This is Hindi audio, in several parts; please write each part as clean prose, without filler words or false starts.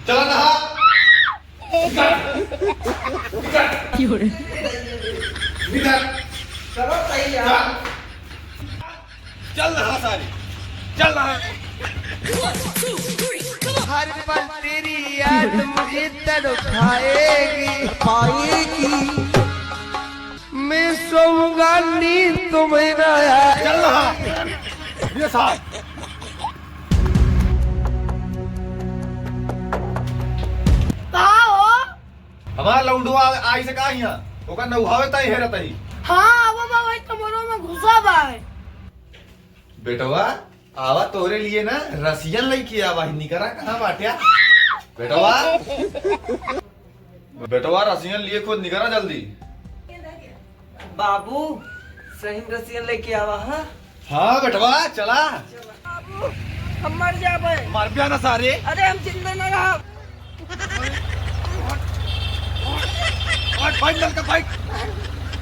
चला नहा। चलो सही यार। चल नहा सारी, चल नहा। हर पल तेरी याद मुझे तड़पाएगी पाएगी। मैं सोऊंगा नींद तुम्हें ना आए। चल नहा। ये साहब कहा हो? हमारा लौंडुआ आई से कहा यहाँ ओका नौहावे तई हेरत ही। हाँ वो वही कमरों में घुसा बा है। बेटवा आवा तोरे लिए ना रसियन लईकी आवा हिन्नी करा कहाँ बाटिया। बेटवा बेटवा रसियन लिए खुद निकरा जल्दी। बाबू सही रसियन लेके आवा। हाँ हाँ बेटवा चला। बाबू हम मर जाबे। मार पिया ना सारे। अरे हम जिंदा न रहा। बैठ बैठ लड़का बैठ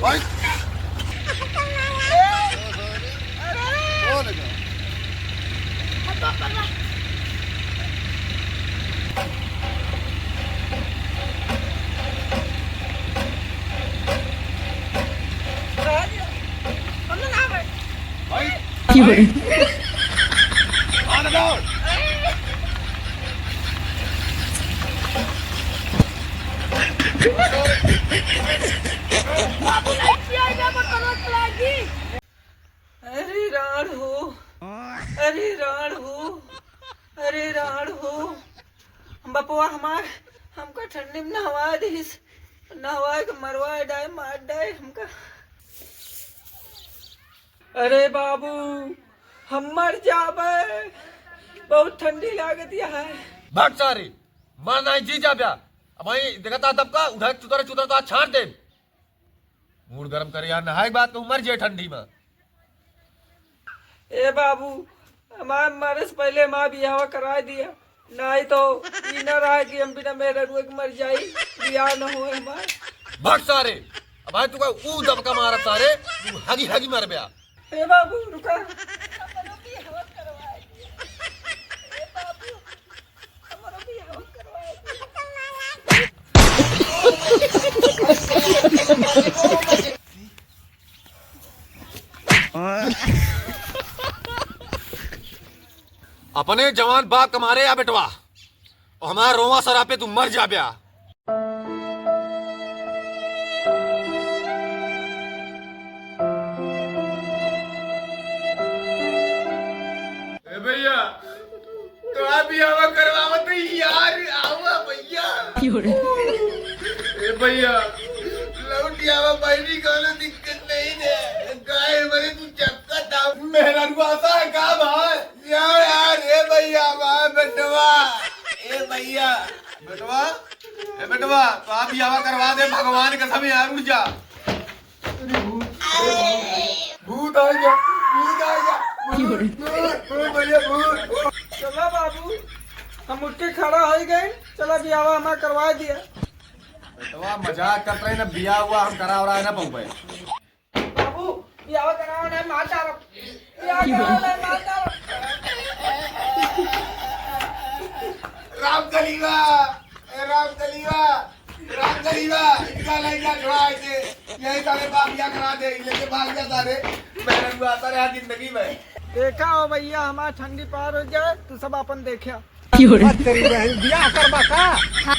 बैठ। अरे राण हो, अरे राण हो, अरे राण हो। बपुआ हमार हमका ठंडी में नहवा दीस, नहवा के मरवा डाय मार डाय हमका। अरे बाबू हम मर जाबे, बहुत ठंडी लागत है। भाग सारी मार नहीं जी जा ब्या। अब वही देखता तब का उधर चुतर चुतर तो छाट दे। मूड गरम करे यार नहाए बात को मर जाए ठंडी में। ए बाबू हमारे मरे से पहले माँ बियाह करा दिया, नहीं तो ये न रहा कि हम बिना मेरे रुए के मर जाई, बियाह न हो हमारे। भाग सारे अब भाई तू का ऊ दबका मारत सारे तू हगी हगी मर ब्या। ए बाबू रुका। अपने जवान बाप कमारे या बेटवा और हमारा रोवा सरा पे तू मर जा ब्या। भैया तो आप भी आवा करवा तो यार आवा भैया। ए भैया लौटी आवा पहली कोनो दिक्कत नहीं है। गाय मरे तू चक्का था मेरा रुआसा है का भाई यार। ए भैया भाई बेटवा ए भैया बेटवा ए बेटवा तो आप भी आवा करवा दे भगवान कसम यार उठ जा। भूत आ गया भूत आ गया भैया भूत। चला बाबू हम उठ के खड़ा हो गए। चला बियाह हमारा करवा दिया। बेटवा मजाक कर रहे ना बिया हुआ हम करा हो रहा है ना पहुंचे। बाबू बियाह कराओ ना मार डालो, बियाह कराओ ना मार डालो। राम कलीवा ए राम कलीवा राम कलीवा इनका लड़का छुड़ा के यही सारे बाबिया करा दे लेके भाग जा सारे। मैंने भी आता रहा जिंदगी में। देखा हो भैया हमारा ठंडी पार हो जाए तो सब अपन देखा। तेरी बहन बियाह करवा का।